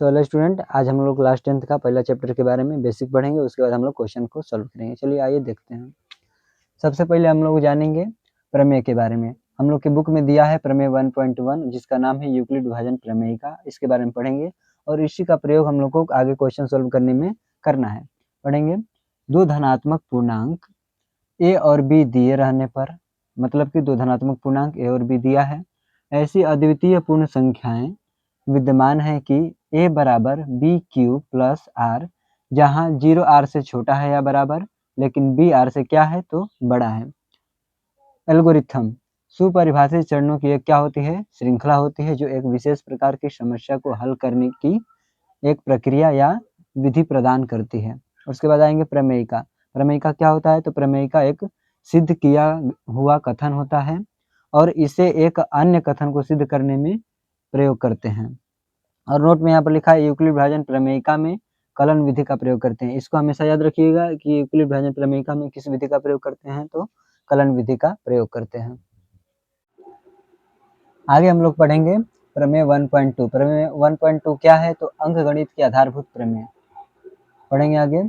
Hello student, आज हम लोग क्लास 10th का पहला चैप्टर के बारे में बेसिक पढ़ेंगे। उसके बाद हम लोग क्वेश्चन को सॉल्व करेंगे। चलिए आइए देखते हैं। सबसे पहले हम लोग जानेंगे प्रमेय के बारे में। हम लोग के बुक में दिया है प्रमेय 1.1 जिसका नाम है यूक्लिड विभाजन प्रमेय का। इसके बारे में पढ़ेंगे और इसी का प्रयोग हम लोग को आगे क्वेश्चन सॉल्व करने में करना है। पढ़ेंगे दो धनात्मक पूर्णांक ए और बी दिए रहने पर, मतलब कि दो धनात्मक पूर्णांक ए और बी दिया है, ऐसी अद्वितीय पूर्ण संख्याएं विद्यमान है कि a बराबर बी क्यू प्लस आर, जहाँ 0 r से छोटा है या बराबर लेकिन b r से क्या है तो बड़ा है। एल्गोरिथम सुपरिभाषित चरणों की एक क्या होती है, श्रृंखला होती है, जो एक विशेष प्रकार की समस्या को हल करने की एक प्रक्रिया या विधि प्रदान करती है। उसके बाद आएंगे प्रमेयिका। प्रमेयिका क्या होता है, तो प्रमेयिका एक सिद्ध किया हुआ कथन होता है और इसे एक अन्य कथन को सिद्ध करने में प्रयोग करते हैं। और नोट में यहाँ पर लिखा है यूक्लिड विभाजन प्रमेयिका में कलन विधि का प्रयोग करते हैं। इसको हमेशा याद रखिएगा कि यूक्लिड विभाजन प्रमेयिका में किस विधि का प्रयोग करते हैं, तो कलन विधि का प्रयोग करते हैं। आगे हम लोग पढ़ेंगे प्रमेय 1.2। प्रमेय 1.2 क्या है, तो अंकगणित के आधारभूत प्रमेय पढ़ेंगे आगे।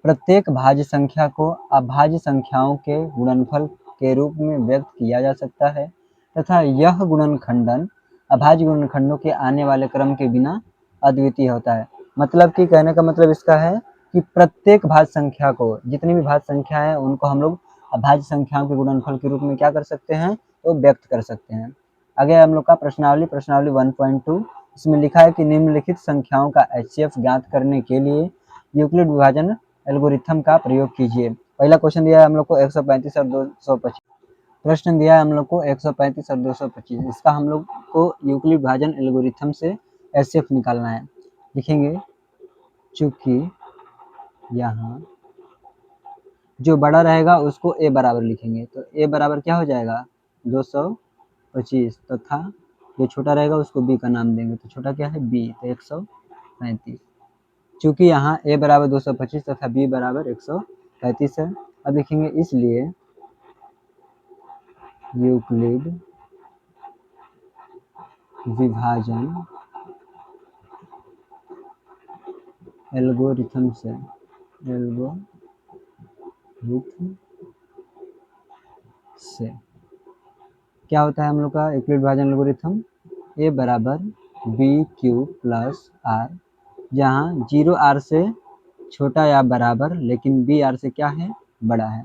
प्रत्येक भाज्य संख्या को अभाज्य संख्याओं के गुणनफल के रूप में व्यक्त किया जा सकता है तथा यह गुणनखंडन अभाज्य गुणनखंडों के आने वाले क्रम के बिना अद्वितीय होता है। मतलब कि कहने का मतलब इसका है कि प्रत्येक भाज्य संख्या को, जितनी भी भाज्य संख्या है उनको हम लोग अभाज्य संख्याओं के गुणनफल के रूप में क्या कर सकते हैं, तो व्यक्त कर सकते हैं। आगे हम लोग का प्रश्नावली 1.2। इसमें लिखा है कि निम्नलिखित संख्याओं का HCF ज्ञात करने के लिए यूक्लिड विभाजन एल्गोरिथम का प्रयोग कीजिए। पहला क्वेश्चन दिया है हम लोग को 135 और 225। प्रश्न दिया है हम लोग को 135 और 225। इसका हम लोग को यूक्लिड विभाजन एल्गोरिथम से HCF निकालना है। लिखेंगे चूंकि यहाँ जो बड़ा रहेगा उसको a बराबर लिखेंगे, तो a बराबर क्या हो जाएगा 225 तथा जो छोटा रहेगा उसको b का नाम देंगे, तो छोटा क्या है b, तो 135। चूंकि यहाँ a बराबर 225 तथा b बराबर 135 है। अब लिखेंगे इसलिए यूक्लिड विभाजन एल्गोरिथम से क्या होता है हम लोग का यूक्लिड विभाजन एल्गोरिथम, a बराबर बी क्यू प्लस आर, जहाँ 0 r से छोटा या बराबर लेकिन b r से क्या है, बड़ा है।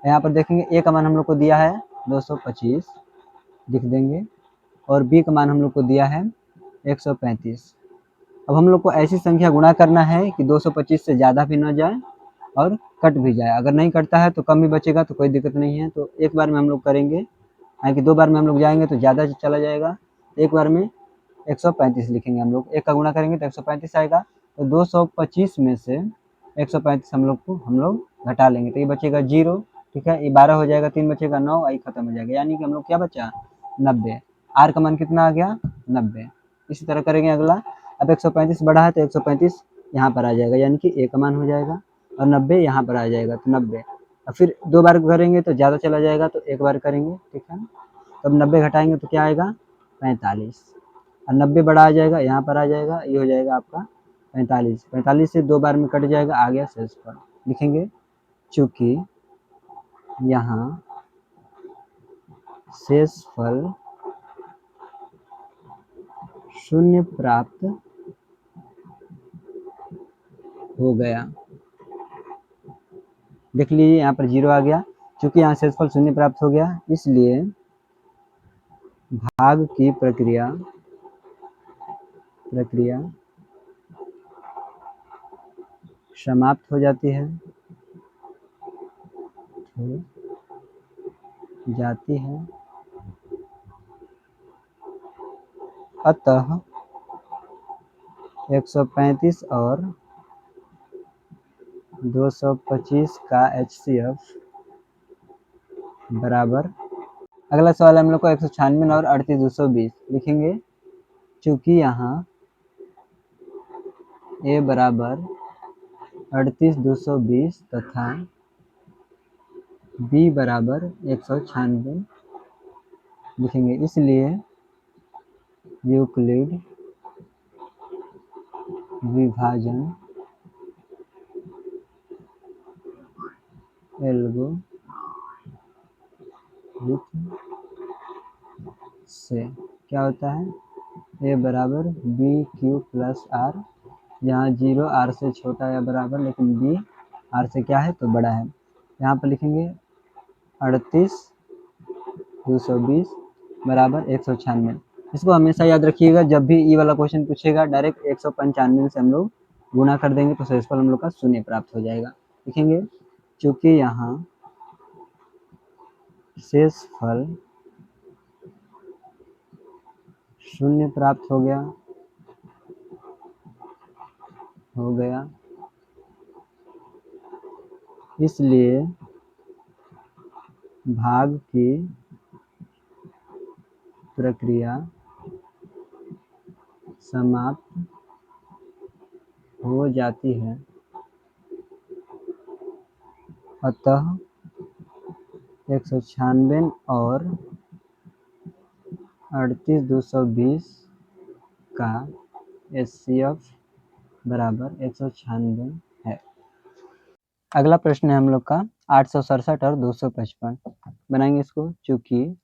यहाँ पर देखेंगे a का मान हम लोग को दिया है 225 लिख देंगे और b का मान हम लोग को दिया है 135। अब हम लोग को ऐसी संख्या गुणा करना है कि 225 से ज़्यादा भी न जाए और कट भी जाए। अगर नहीं कटता है तो कम भी बचेगा तो कोई दिक्कत नहीं है। तो एक बार में हम लोग करेंगे, हालांकि 2 बार में हम लोग जाएंगे तो ज़्यादा चला जाएगा। एक बार में 135 लिखेंगे हम लोग, एक का गुणा करेंगे तो 135 आएगा। तो 225 में से 135 हम लोग घटा लेंगे तो ये बचेगा 0, ठीक है। ये 12 हो जाएगा, 3 बचेगा 9, आई खत्म हो जाएगा, यानी कि हम लोग क्या बचा 90। आर का मान कितना आ गया 90। इसी तरह करेंगे अगला। अब 135 बढ़ा है तो 135 यहाँ पर आ जाएगा, यानी कि a का मान हो जाएगा और 90 यहाँ पर आ जाएगा, तो 90। और फिर 2 बार करेंगे तो ज़्यादा चला जाएगा, तो एक बार करेंगे, ठीक है। तो अब 90 घटाएंगे तो क्या आएगा 45 और 90 बड़ा आ जाएगा, यहाँ पर आ जाएगा, ये हो जाएगा आपका 45। 45 से 2 बार में कट जाएगा, आ गया शेषफल। लिखेंगे चूँकि यहाँ शेषफल शून्य प्राप्त हो गया। देख लीजिए यहाँ पर 0 आ गया। चूंकि यहाँ शेषफल शून्य प्राप्त हो गया, इसलिए भाग की प्रक्रिया समाप्त हो जाती है अतः 135 और 225 का HCF बराबर। अगला सवाल हम लोग को 196 और 38,220 लिखेंगे। चूंकि यहाँ a बराबर 38,220 तथा b बराबर 196 लिखेंगे, इसलिए यूक्लिड विभाजन एल्गोरिथम से क्या होता है, ए बराबर बी क्यू प्लस आर, जहाँ 0 आर से छोटा या बराबर लेकिन बी आर से क्या है तो बड़ा है। यहाँ पर लिखेंगे 38,220 बराबर 196। इसको हमेशा याद रखिएगा, जब भी ई वाला क्वेश्चन पूछेगा डायरेक्ट 195 से हम लोग गुना कर देंगे तो शेषफल हम लोग का शून्य प्राप्त हो जाएगा। लिखेंगे चूंकि यहाँ शेषफल शून्य प्राप्त हो गया, इसलिए भाग की प्रक्रिया समाप्त हो जाती है। अतः 196 और 38,220 का HCF बराबर 196 है। अगला प्रश्न है हम लोग का 867 और 255। बनाएंगे इसको, चूंकि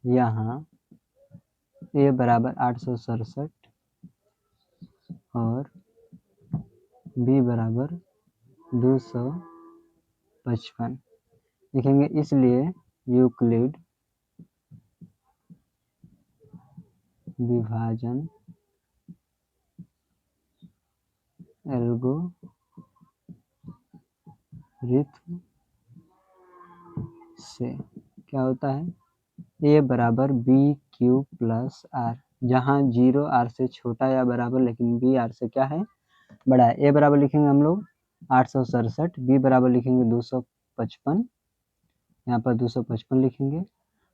यहाँ ए बराबर 867 और बी बराबर 255 लिखेंगे, इसलिए यूक्लिड विभाजन एल्गोरिथम से क्या होता है, ए बराबर बी क्यू प्लस आर, जहाँ 0 आर से छोटा या बराबर लेकिन बी आर से क्या है बड़ा है। ए बराबर लिखेंगे हम लोग 867, बी बराबर लिखेंगे 255, यहाँ पर 255 लिखेंगे।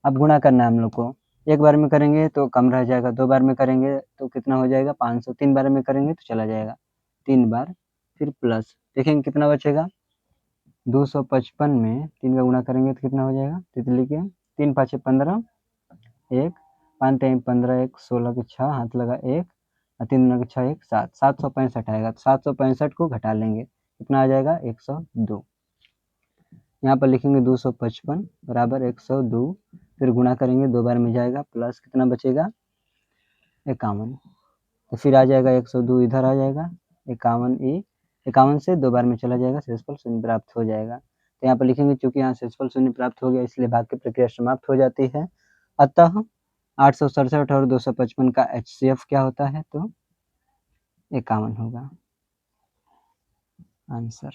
अब गुणा करना है हम लोग को, एक बार में करेंगे तो कम रह जाएगा, 2 बार में करेंगे तो कितना हो जाएगा 500, 3 बार में करेंगे तो चला जाएगा 3 बार, फिर प्लस देखेंगे कितना बचेगा 255 में 3 का गुणा करेंगे तो कितना हो जाएगा, तितली के 3 5 15, 1 5 3 15, 1 16 के 6 हाथ लगा 1 और 3 9 के 6 1 7, 765 आएगा। तो 765 को घटा लेंगे, कितना आ जाएगा 102। यहाँ पर लिखेंगे 255 बराबर 102, फिर गुणा करेंगे 2 बार में जाएगा, प्लस कितना बचेगा 51, तो फिर आ जाएगा 102 इधर आ जाएगा, 51 से 2 बार में चला जाएगा, शेषफल शून्य प्राप्त हो जाएगा। तो यहाँ पर लिखेंगे चूंकि यहाँ शेषफल शून्य प्राप्त हो गया इसलिए भाग की प्रक्रिया समाप्त हो जाती है। अतः 867 और 255 का HCF क्या होता है तो 51 होगा आंसर।